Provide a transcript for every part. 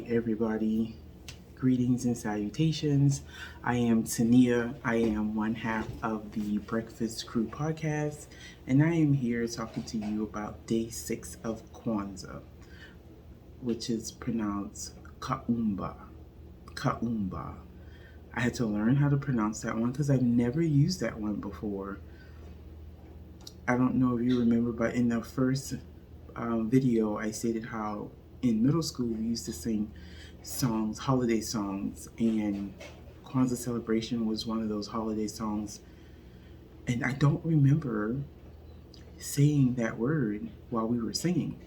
Hey everybody, greetings and salutations. I am Tania. I am one half of the Breakfast Crew podcast, and I am here talking to you about day 6 of Kwanzaa, which is pronounced Kaumba. Kaumba. I had to learn how to pronounce that one because I've never used that one before. I don't know if you remember, but in the first video, I stated how in middle school we used to sing songs, holiday songs, and Kwanzaa celebration was one of those holiday songs. And I don't remember saying that word while we were singing.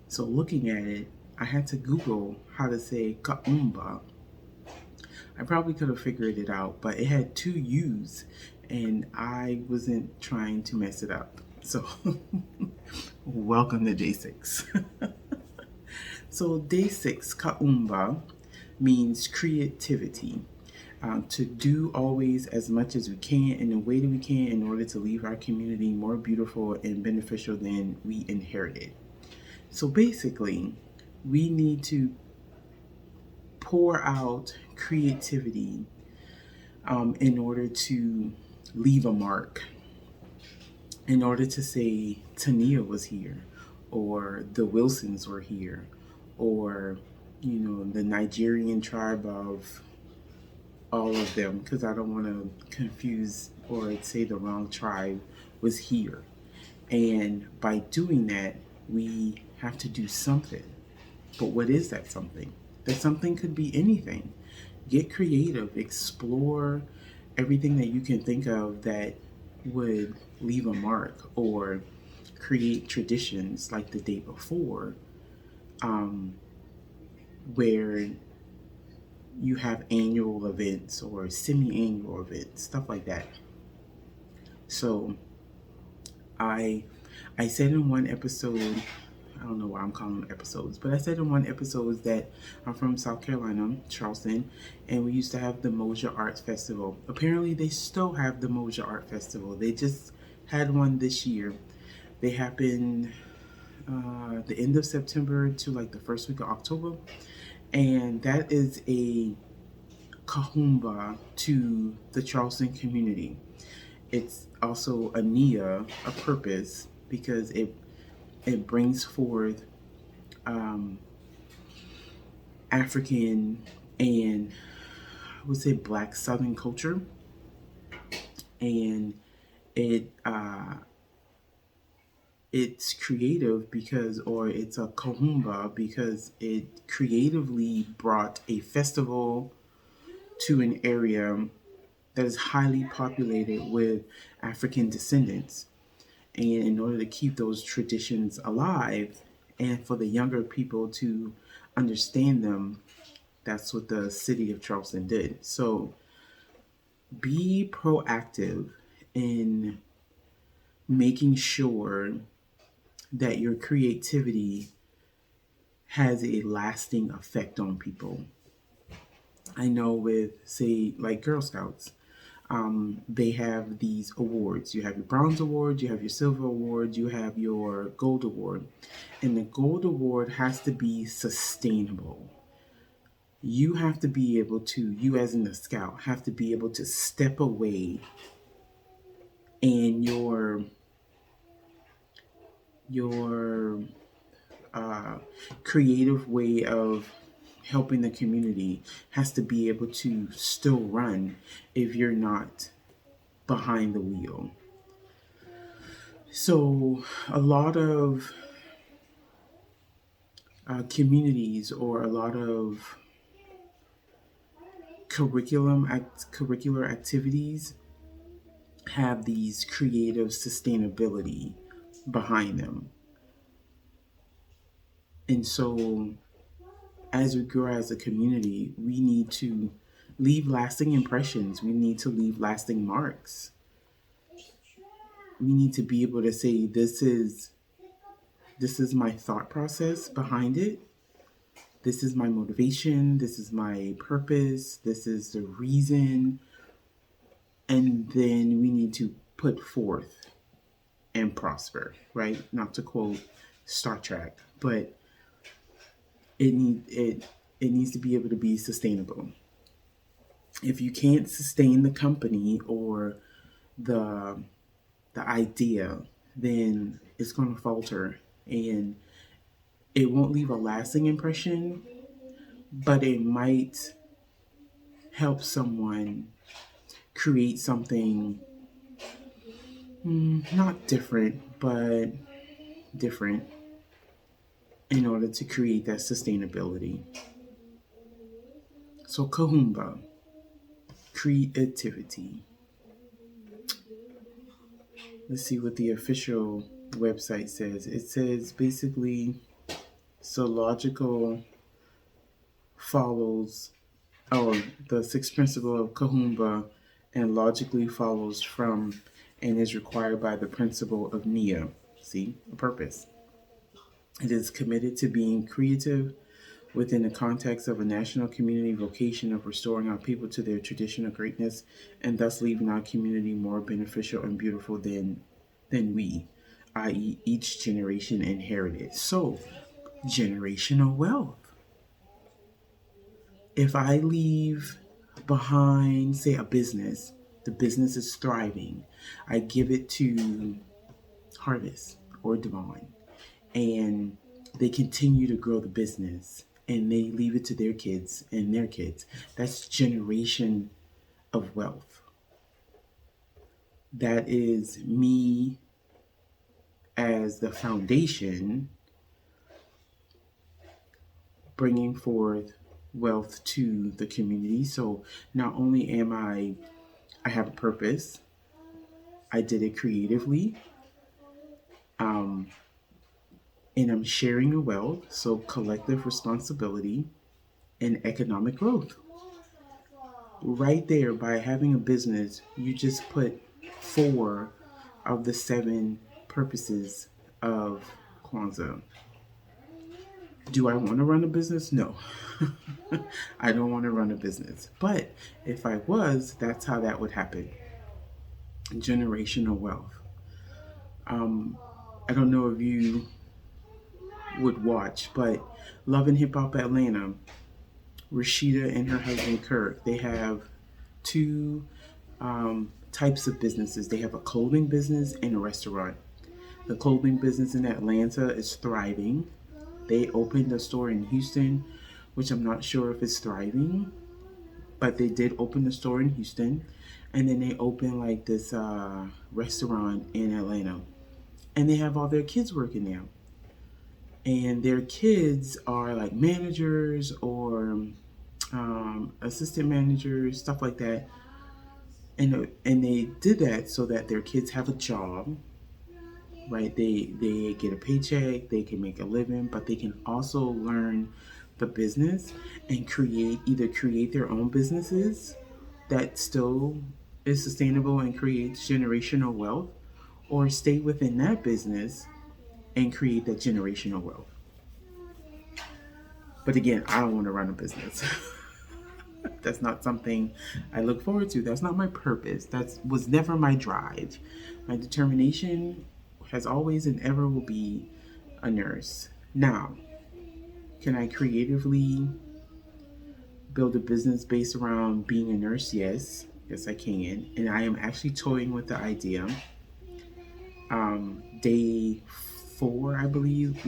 So looking at it, I had to Google how to say kaumba. I probably could have figured it out, but it had two U's and I wasn't trying to mess it up. So welcome to day 6. So day 6, kaumba, means creativity. To do always as much as we can in the way that we can in order to leave our community more beautiful and beneficial than we inherited. So basically, we need to pour out creativity in order to leave a mark, in order to say Tania was here, or the Wilsons were here, or the Nigerian tribe of all of them, because I don't want to confuse or say the wrong tribe, was here. And by doing that, we have to do something. But what is that something? That something could be anything. Get creative, explore everything that you can think of that would leave a mark, or create traditions like the day before, where you have annual events or semi-annual events, stuff like that. So I said in one episode, I don't know why I'm calling them episodes, but I said in one episode that I'm from South Carolina, Charleston, and we used to have the Moja Arts Festival. Apparently they still have the Moja Art Festival. They just had one this year. They happened the end of September to like the first week of October. And that is a kahumba to the Charleston community. It's also a nia, a purpose, because it brings forth African and I would say Black Southern culture, and it's creative because, or it's a kahumba because it creatively brought a festival to an area that is highly populated with African descendants. And in order to keep those traditions alive and for the younger people to understand them, that's what the city of Charleston did. So be proactive in making sure that your creativity has a lasting effect on people. I know with, say, like Girl Scouts, they have these awards. You have your bronze award, you have your silver award, you have your gold award. And the gold award has to be sustainable. You have to be able to, you as in the scout, have to be able to step away and your creative way of helping the community has to be able to still run if you're not behind the wheel. So a lot of communities, or a lot of curricular activities have these creative sustainability behind them. And so as we grow as a community, we need to leave lasting impressions. We need to leave lasting marks. We need to be able to say, this is my thought process behind it. This is my motivation. This is my purpose. This is the reason. And then we need to put forth and prosper, right? Not to quote Star Trek, but it needs to be able to be sustainable. If you can't sustain the company or the the idea, then it's going to falter, and it won't leave a lasting impression, but it might help someone create something not different, but different in order to create that sustainability. So, Kahumba, creativity. Let's see what the official website says. It says basically, so logical follows, or the sixth principle of Kahumba, and logically follows from and is required by the principle of Nia. See, a purpose. It is committed to being creative within the context of a national community vocation of restoring our people to their traditional greatness and thus leaving our community more beneficial and beautiful than we, i.e., each generation inherited. So, generational wealth. If I leave behind, say, a business, the business is thriving, I give it to Harvest or Devon, and they continue to grow the business and they leave it to their kids and their kids. That's generation of wealth. That is me as the foundation bringing forth wealth to the community. So not only I have a purpose, I did it creatively, and I'm sharing the wealth, so collective responsibility and economic growth. Right there, by having a business, you just put 4 of the 7 purposes of Kwanzaa. Do I want to run a business? No. I don't want to run a business. But if I was, that's how that would happen. Generational wealth. I don't know if you would watch, but Love and Hip Hop Atlanta, Rashida and her husband Kirk, they have 2 types of businesses. They have a clothing business and a restaurant. The clothing business in Atlanta is thriving. They opened a store in Houston, which I'm not sure if it's thriving, but they did open a store in Houston. And then they opened like this restaurant in Atlanta. And they have all their kids working there. And their kids are like managers or assistant managers, stuff like that. And they did that so that their kids have a job, right? They get a paycheck, they can make a living, but they can also learn the business and create their own businesses that still is sustainable and creates generational wealth, or stay within that business and create that generational wealth. But again, I don't want to run a business. That's not something I look forward to. That's not my purpose. That was never my drive. My determination has always and ever will be a nurse. Now, can I creatively build a business based around being a nurse? Yes. Yes, I can. And I am actually toying with the idea. Day 4, I believe,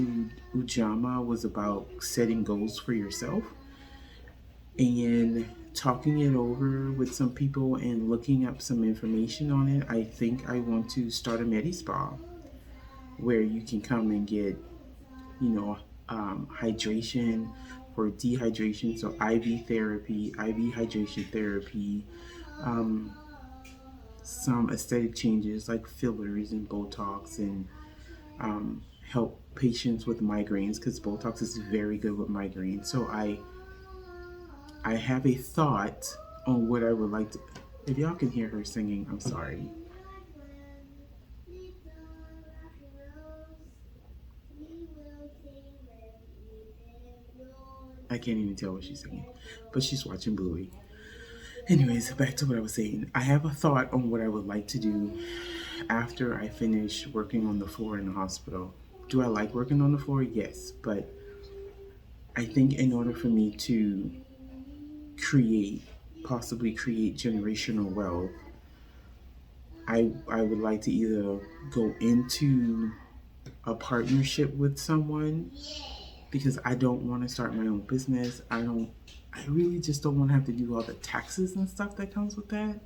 Ujama was about setting goals for yourself and talking it over with some people and looking up some information on it. I think I want to start a med spa where you can come and get, hydration for dehydration. So IV therapy, IV hydration therapy, some aesthetic changes like fillers and Botox, and help patients with migraines, because Botox is very good with migraines. So I have a thought on what I would like to. If y'all can hear her singing, I'm sorry. I can't even tell what she's singing, but she's watching Bluey. Anyways, back to what I was saying. I have a thought on what I would like to do after I finish working on the floor in the hospital. Do I like working on the floor? Yes, but I think in order for me to create, possibly create generational wealth, I would like to either go into a partnership with someone because I don't want to start my own business. I really just don't want to have to do all the taxes and stuff that comes with that.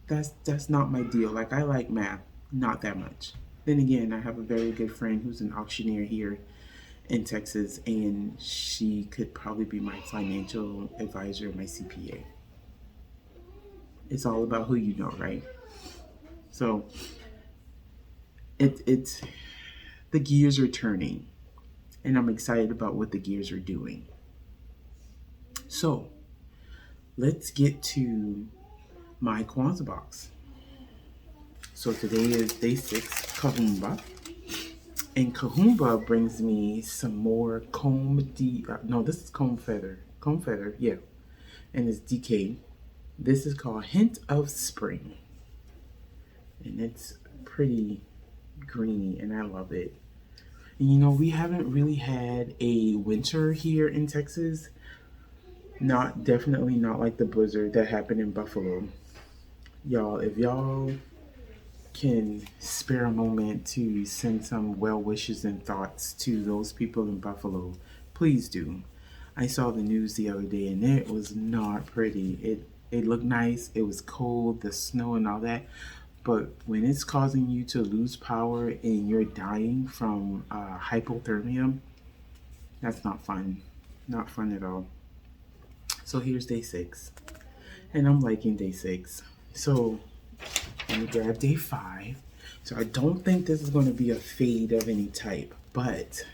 That's not my deal. Like I like math, not that much. Then again, I have a very good friend who's an auctioneer here in Texas, and she could probably be my financial advisor, my CPA. It's all about who you know, right? So it's the gears are turning, and I'm excited about what the gears are doing. So let's get to my Kwanzaa box. So today is day 6, Kahumba. And Kahumba brings me some more no, this is comb feather. Comb feather, yeah. And it's DK. This is called Hint of Spring. And it's pretty greeny, and I love it. And you know, we haven't really had a winter here in Texas. Definitely not like the blizzard that happened in Buffalo. Y'all, if y'all can spare a moment to send some well wishes and thoughts to those people in Buffalo, please do. I saw the news the other day and it was not pretty. It looked nice. It was cold, the snow and all that. But when it's causing you to lose power and you're dying from hypothermia, that's not fun. Not fun at all. So here's day 6. And I'm liking day 6. So let me grab day 5. So I don't think this is going to be a fade of any type, but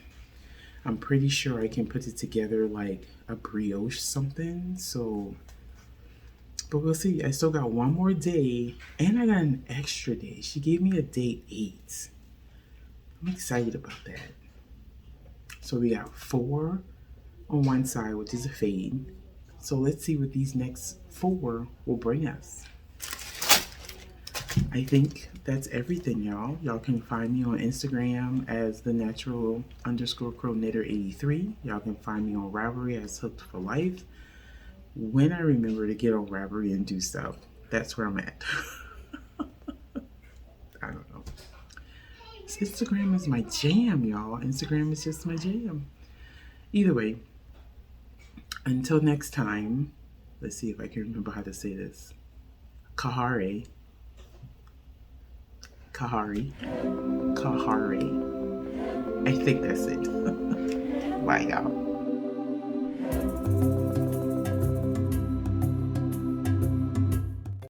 I'm pretty sure I can put it together like a brioche something. So, but we'll see. I still got one more day, and I got an extra day. She gave me a day 8. I'm excited about that. So we got 4 on one side, which is a fade. So let's see what these next 4 will bring us. I think that's everything, y'all. Y'all can find me on Instagram as the natural_crow_knitter83. Y'all can find me on Ravelry as Hooked for Life. When I remember to get on Ravelry and do stuff, that's where I'm at. I don't know. Instagram is my jam, y'all. Instagram is just my jam. Either way, until next time, let's see if I can remember how to say this. Kahare. Kahari. I think that's it. Bye, y'all.